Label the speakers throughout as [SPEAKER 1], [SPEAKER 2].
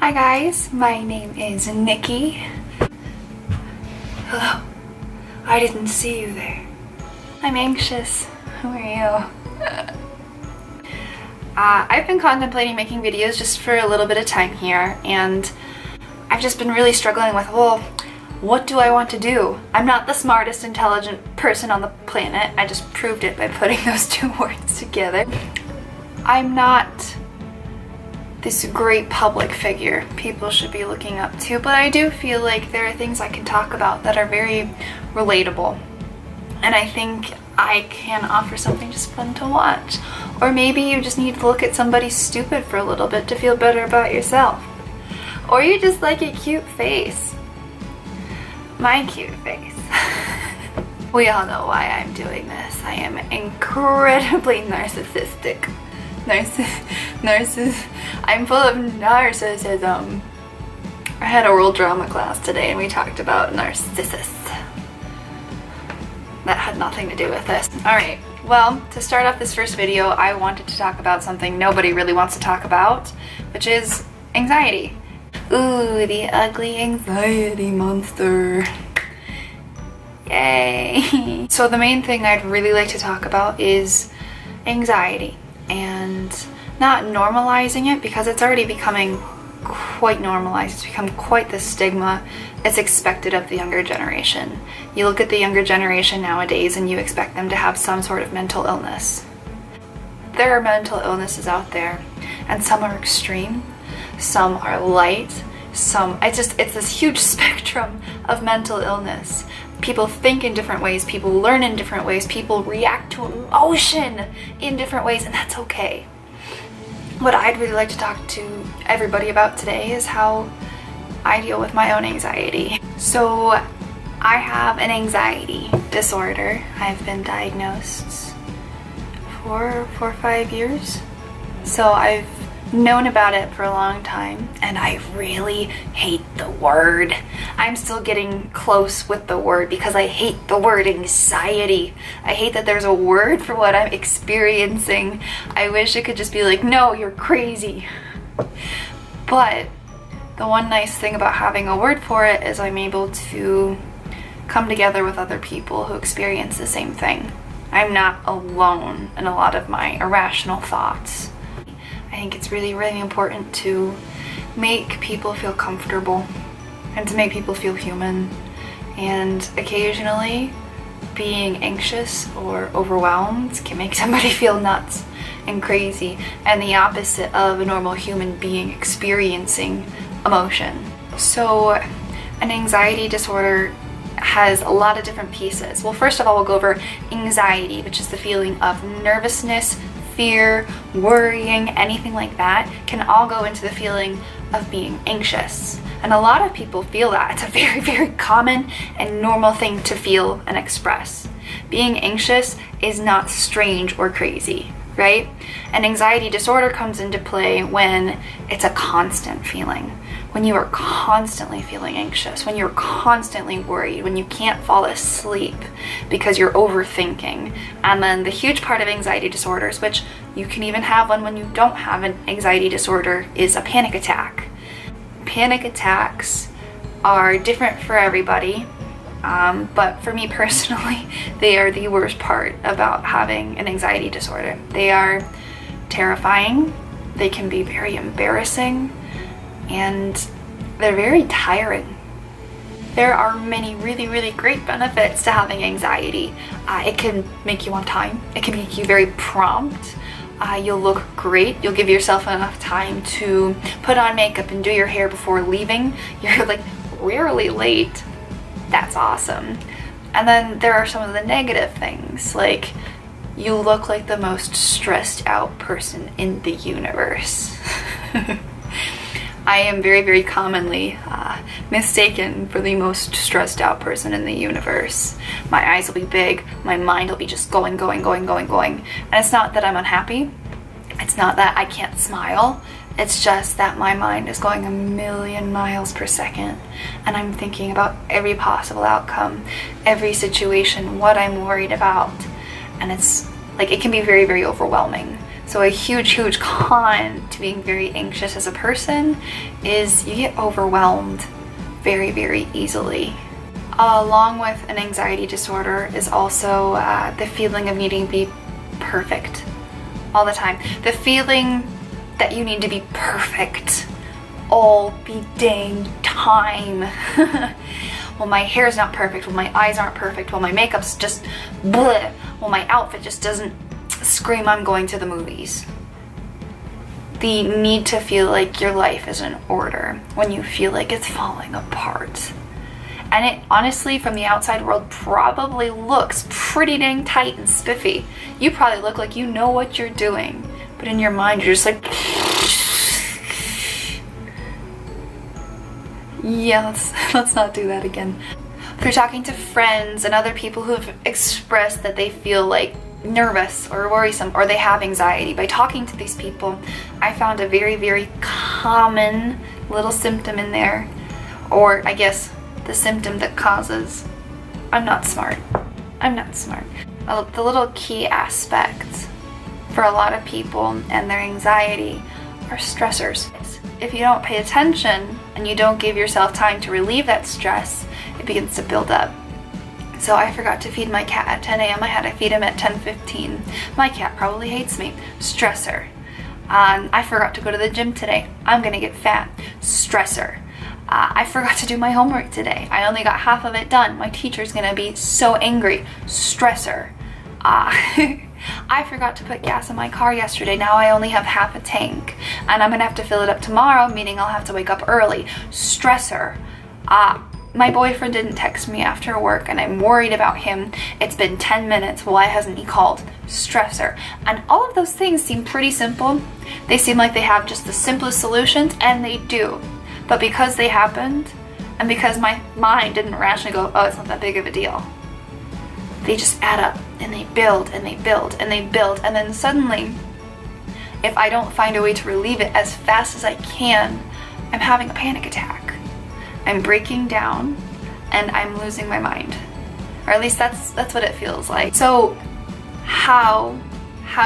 [SPEAKER 1] Hi guys, my name is Niqui. Hello. I didn't see you there. I'm anxious. Who are you? I've been contemplating making videos just for a little bit of time here, and I've just been really struggling with, well, what do I want to do? I'm not the smartest, intelligent person on the planet. I just proved it by putting those two words together. I'm not this great public figure people should be looking up to, but I do feel like there are things I can talk about that are very relatable. And I think I can offer something just fun to watch. Or maybe you just need to look at somebody stupid for a little bit to feel better about yourself. Or you just like a cute face. My cute face. We all know why I'm doing this. I am incredibly narcissistic. I'm full of narcissism. I had a world drama class today and we talked about narcissists. That had nothing to do with this. Alright, well, to start off this first video, I wanted to talk about something nobody really wants to talk about, which is anxiety. Ooh, the ugly anxiety monster. Yay! So the main thing I'd really like to talk about is anxiety, and not normalizing it because it's already becoming quite normalized. It's become quite the stigma. It's expected of the younger generation. You look at the younger generation nowadays and you expect them to have some sort of mental illness. There are mental illnesses out there, and some are extreme, some are light, it's this huge spectrum of mental illness. People think in different ways, people learn in different ways, people react to emotion in different ways, and that's okay. What I'd really like to talk to everybody about today is how I deal with my own anxiety. So I have an anxiety disorder. I've been diagnosed for 4 or 5 years. So I've known about it for a long time, and I really hate the word. I'm still getting close with the word because I hate the word anxiety. I hate that there's a word for what I'm experiencing. I wish it could just be like, no, you're crazy. But the one nice thing about having a word for it is I'm able to come together with other people who experience the same thing. I'm not alone in a lot of my irrational thoughts. I think it's really, really important to make people feel comfortable and to make people feel human. And occasionally, being anxious or overwhelmed can make somebody feel nuts and crazy, and the opposite of a normal human being experiencing emotion. So an anxiety disorder has a lot of different pieces. Well, first of all, we'll go over anxiety, which is the feeling of nervousness, fear, worrying, anything like that can all go into the feeling of being anxious. And a lot of people feel that. It's a very, very common and normal thing to feel and express. Being anxious is not strange or crazy, right? An anxiety disorder comes into play when it's a constant feeling. When you are constantly feeling anxious, when you're constantly worried, when you can't fall asleep because you're overthinking. And then the huge part of anxiety disorders, which you can even have one when you don't have an anxiety disorder, is a panic attack. Panic attacks are different for everybody, but for me personally, they are the worst part about having an anxiety disorder. They are terrifying, they can be very embarrassing, and they're very tiring. There are many really, really great benefits to having anxiety. It can make you on time. It can make you very prompt. You'll look great. You'll give yourself enough time to put on makeup and do your hair before leaving. You're like rarely late. That's awesome. And then there are some of the negative things, like you look like the most stressed out person in the universe. I am very, very commonly mistaken for the most stressed out person in the universe. My eyes will be big, my mind will be just going. And it's not that I'm unhappy, it's not that I can't smile, it's just that my mind is going 1,000,000 miles per second, and I'm thinking about every possible outcome, every situation, what I'm worried about, and it's like, it can be very, very overwhelming. So a huge con to being very anxious as a person is you get overwhelmed very easily. Along with an anxiety disorder is also the feeling of needing to be perfect all the time. The feeling that you need to be perfect all the dang time. Well, my hair's not perfect, well, my eyes aren't perfect, well, my makeup's just bleh, well, my outfit just doesn't scream I'm going to the movies. The need to feel like your life is in order when you feel like it's falling apart. And it honestly, from the outside world, probably looks pretty dang tight and spiffy. You probably look like you know what you're doing, but in your mind you're just like, yeah, let's not do that again. If you're talking to friends and other people who have expressed that they feel like nervous or worrisome or they have anxiety, by talking to these people, I found a very common little symptom in there, or I guess the symptom that causes I'm not smart. The little key aspect for a lot of people and their anxiety are stressors. If you don't pay attention and you don't give yourself time to relieve that stress, it begins to build up. So I forgot to feed my cat at 10 a.m. I had to feed him at 10:15. My cat probably hates me. Stressor. I forgot to go to the gym today. I'm gonna get fat. Stressor. I forgot to do my homework today. I only got half of it done. My teacher's gonna be so angry. Stressor. I forgot to put gas in my car yesterday. Now I only have half a tank. And I'm gonna have to fill it up tomorrow, meaning I'll have to wake up early. Stressor. My boyfriend didn't text me after work and I'm worried about him. It's been 10 minutes. Why hasn't he called? Stressor. And all of those things seem pretty simple. They seem like they have just the simplest solutions, and they do. But because they happened, and because my mind didn't rationally go, oh, it's not that big of a deal, they just add up and they build and they build and they build. And then suddenly, if I don't find a way to relieve it as fast as I can, I'm having a panic attack. I'm breaking down and I'm losing my mind. Or at least that's what it feels like. So how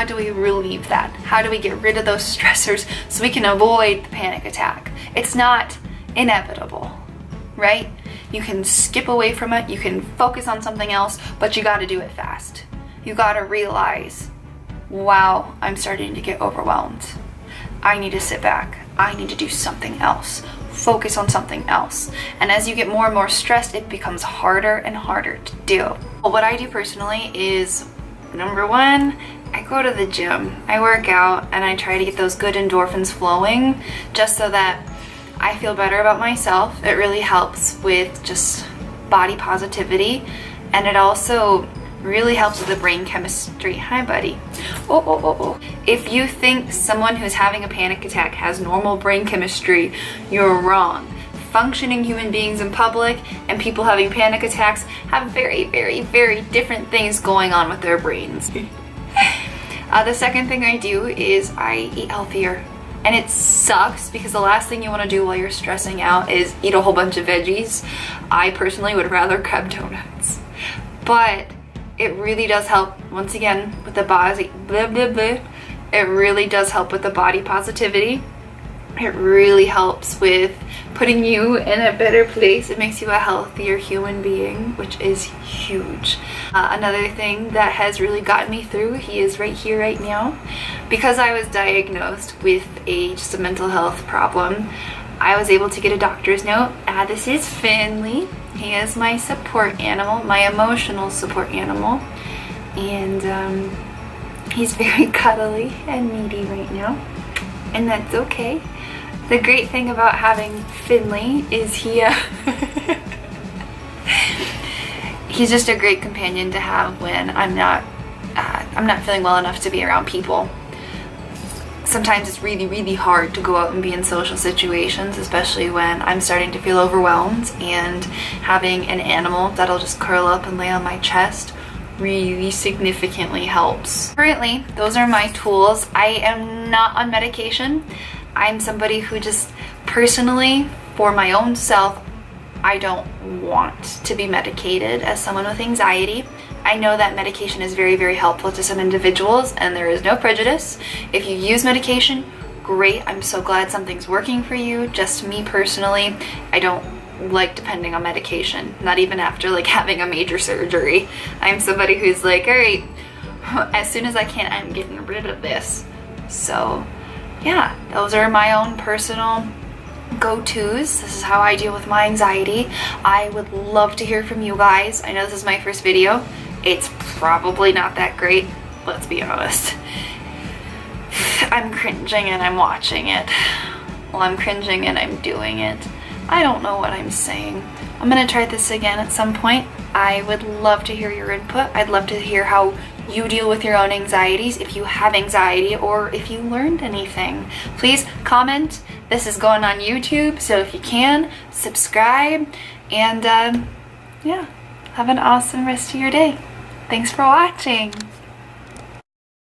[SPEAKER 1] do we relieve that? How do we get rid of those stressors so we can avoid the panic attack? It's not inevitable, right? You can skip away from it, you can focus on something else, but you gotta do it fast. You gotta realize, wow, I'm starting to get overwhelmed. I need to sit back. I need to do something else. Focus on something else. And as you get more and more stressed, it becomes harder and harder to do. Well, what I do personally is, number one, I go to the gym. I work out and I try to get those good endorphins flowing just so that I feel better about myself. It really helps with just body positivity, and it also really helps with the brain chemistry. Hi, buddy. Oh. If you think someone who's having a panic attack has normal brain chemistry, you're wrong. Functioning human beings in public and people having panic attacks have very different things going on with their brains. The second thing I do is I eat healthier. And it sucks because the last thing you want to do while you're stressing out is eat a whole bunch of veggies. I personally would rather grab donuts. But it really does help, once again, with the body, it really does help with the body positivity. It really helps with putting you in a better place. It makes you a healthier human being, which is huge. Another thing that has really gotten me through, he is right here right now, because I was diagnosed with just a mental health problem. I was able to get a doctor's note. This is Finley. He is my support animal, my emotional support animal, and he's very cuddly and needy right now, and that's okay. The great thing about having Finley is he's just a great companion to have when I'm not feeling well enough to be around people. Sometimes it's really hard to go out and be in social situations, especially when I'm starting to feel overwhelmed, and having an animal that'll just curl up and lay on my chest really significantly helps. Currently, those are my tools. I am not on medication. I'm somebody who just personally, for my own self, I don't want to be medicated as someone with anxiety. I know that medication is very, very helpful to some individuals, and there is no prejudice. If you use medication, great. I'm so glad something's working for you. Just me personally, I don't like depending on medication, not even after like having a major surgery. I'm somebody who's like, all right, as soon as I can, I'm getting rid of this. So yeah, those are my own personal go-tos. This is how I deal with my anxiety. I would love to hear from you guys. I know this is my first video. It's probably not that great, let's be honest. I'm cringing and I'm watching it. Well, I'm cringing and I'm doing it. I don't know what I'm saying. I'm gonna try this again at some point. I would love to hear your input. I'd love to hear how you deal with your own anxieties, if you have anxiety, or if you learned anything. Please comment. This is going on YouTube, so if you can, subscribe, and yeah, have an awesome rest of your day. Thanks for watching.